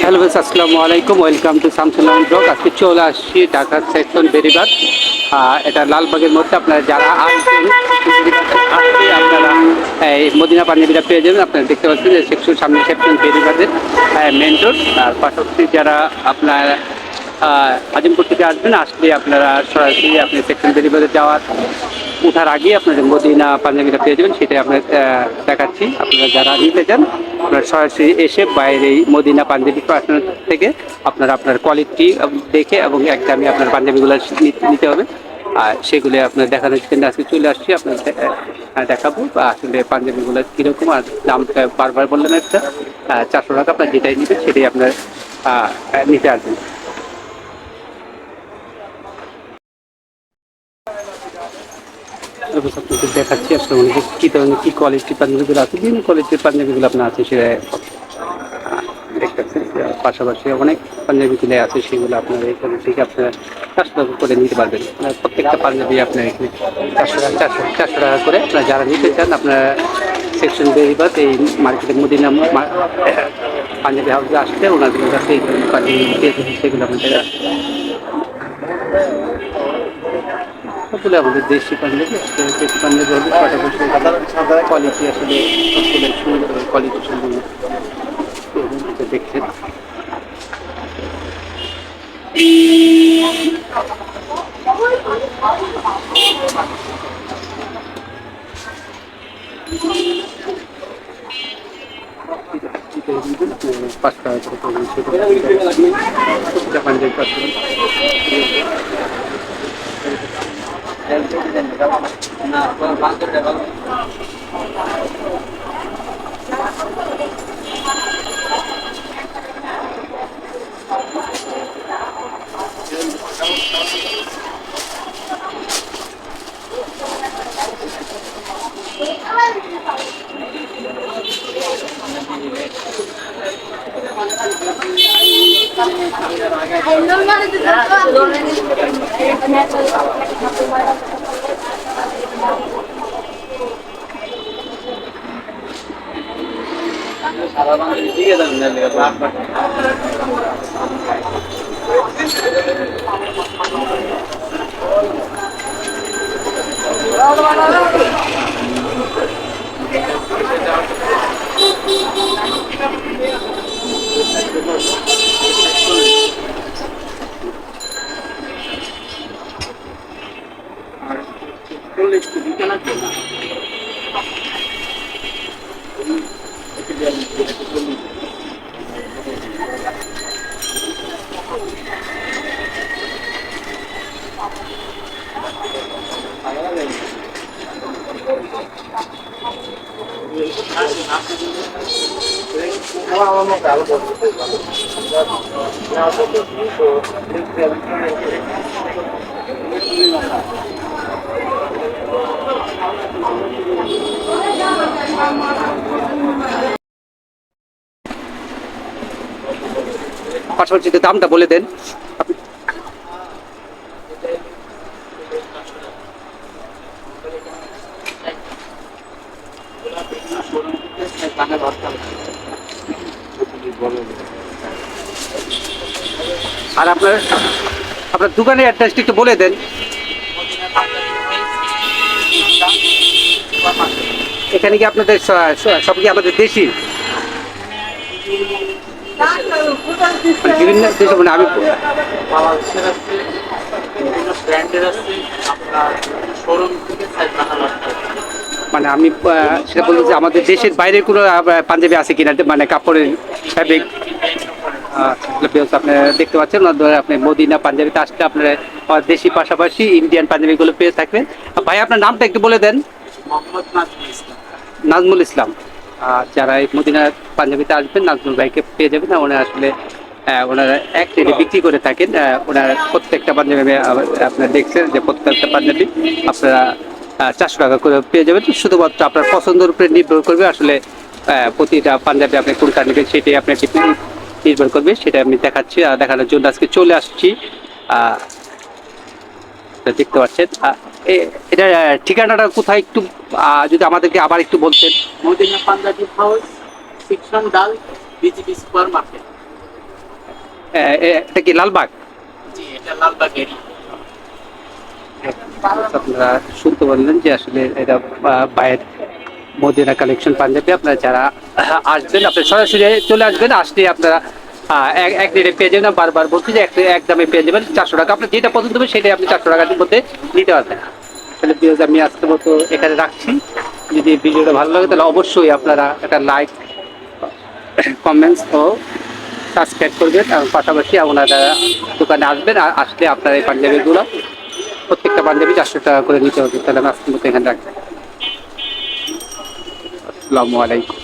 Hello base, আসসালামু আলাইকুম। Welcome to Shamsullah blog. আজকে চলে আসছি ঢাকার সেকশন বেরিবাদ। এটা লালবাগের মধ্যে আপনারা যারা আসবেন আসলে আপনারা এই মদিনা পাঞ্জাবিটা পেয়ে যাবেন। আপনারা দেখতে পাচ্ছেন যে সেকশন সামনে সেকশন বেরিবাদের মেন রোড। আর পাশাপাশি যারা আপনার আজিমপুর থেকে আসবেন, আসলে আপনারা সরাসরি আপনি সেকশন বেরিবাদে ওঠার আগে আপনাদের মদিনা পাঞ্জাবিটা পেয়ে যাবেন। সেটাই আপনার দেখাচ্ছি। আপনারা যারা নিতে চান আপনারা সরাসরি এসে বাইরে মদিনা পাঞ্জাবি ফ্যাশন থেকে আপনারা আপনার কোয়ালিটি দেখে এবং একদমই আপনার পাঞ্জাবিগুলো নিতে হবে। আর সেগুলো আপনার দেখানোর জন্য আজকে চলে আসছি। আপনার দেখাবো বা আসলে পাঞ্জাবিগুলো কীরকম। আর দামটা বারবার বললাম, একটা 400 টাকা। আপনার যেটাই নেবেন সেটাই আপনার নিতে আসবেন। আপনাকে দেখাচ্ছি আসলে অনেক কী ধরনের কী কোয়ালিটির পাঞ্জাবিগুলো আছে। বিভিন্ন কোয়ালিটির পাঞ্জাবিগুলো আপনার আছে, সেটা দেখতেছেন। পাশাপাশি অনেক পাঞ্জাবিগুলো আছে, সেগুলো আপনার এখান থেকে আপনারা 400 টাকা করে নিতে পারবেন। প্রত্যেকটা পাঞ্জাবি আপনার এখানে 400 টাকা করে। আপনারা যারা নিতে চান আপনারা সেকশন বেরিবাদ এই মার্কেটের মদিনা পাঞ্জাবি হাউসে আসলে ওনাদের কাছে এই পাঞ্জাবি সেগুলো আপনাদের সবগুলো আমাদের দেশি পাঞ্জাবি। দেশি পাঞ্জাবি হবে পাশাপাশি কোয়ালিটি আসলে সবগুলো সুন্দর, কোয়ালিটি সুন্দর দেখছেন। পাঁচ টাকা পাঞ্জাবি পাচ্ছেন। পাশাপাশি দামটা বলে দেন। আর আপনার আপনার দোকানের অ্যাড্রেসটা একটু বলে দেন। এখানে কি আপনাদের সব কি আমাদের দেশি? বিভিন্ন দেশে মানে আমি মানে আমি সেটা বলতে যে আমাদের দেশের বাইরের কোনো পাঞ্জাবি আছে কিনা, মানে কাপড়ের ফ্যাব্রিক। আপনারা দেখতে পাচ্ছেন আপনি মদিনা পাঞ্জাবিতে আসলে আপনারা দেশি পাশাপাশি ইন্ডিয়ান পাঞ্জাবিগুলো পেয়ে থাকবেন। ভাই আপনার নামটা একটু বলে দেন। নাজমুল ইসলাম। যারা এই মদিনা পাঞ্জাবিতে আসবেন নাজমুল ভাইকে পেয়ে যাবেন। ওনারা আসলে ওনারা এক রেটে বিক্রি করে থাকেন। ওনারা প্রত্যেকটা পাঞ্জাবি আপনারা দেখছেন যে প্রত্যেকটা পাঞ্জাবি আপনারা 400 টাকা করে পেয়ে যাবেন। শুধুমাত্র আপনার পছন্দের উপরে নির্ভর করবে আসলে প্রতিটা পাঞ্জাবি আপনি কোনটা নেবেন সেটাই আপনার নির্ভর করবে। সেটা আমি দেখাচ্ছি। দেখানোর জন্য আজকে চলে আসছি। দেখতে পাচ্ছেন এটা ঠিকানাটা কোথায় একটু যদি আমাদেরকে আবার একটু বলতেন। মদিনা পাঞ্জাবি হাউস, সেকশন ডাল, বিজিবি সুপার মার্কেট। এটা কি লালবাগ? জি, এটা লালবাগেরই। আপনারা শুনতে বললেন যে আসলে এটা পায়ের মদিনা কালেকশন পাঞ্জাবি। আপনারা যারা আসবেন আপনারা সরাসরি চলে আসবেন, আসলে আপনারা এক রেটে পেয়ে যাবেন। বারবার বলছি যে এক দামে পেয়ে যাবেন 400 টাকা। আপনার যেটা পছন্দ হবে সেটাই আপনি 400 টাকার মধ্যে নিতে পারবেন। তাহলে বিকজ আমি আজকের মতো এখানে রাখছি। যদি ভিডিওটা ভালো লাগে তাহলে অবশ্যই আপনারা একটা লাইক, কমেন্টস ও সাবস্ক্রাইব করবেন, এবং পাশাপাশি আপনারা দোকানে আসবেন। আর আসলে আপনার এই পাঞ্জাবিগুলো প্রত্যেকটা পাঞ্জাবি 400 টাকা করে নিতে হবে। তাহলে আমি আজকের মতো এখানে রাখছি। আসসালামু আলাইকুম।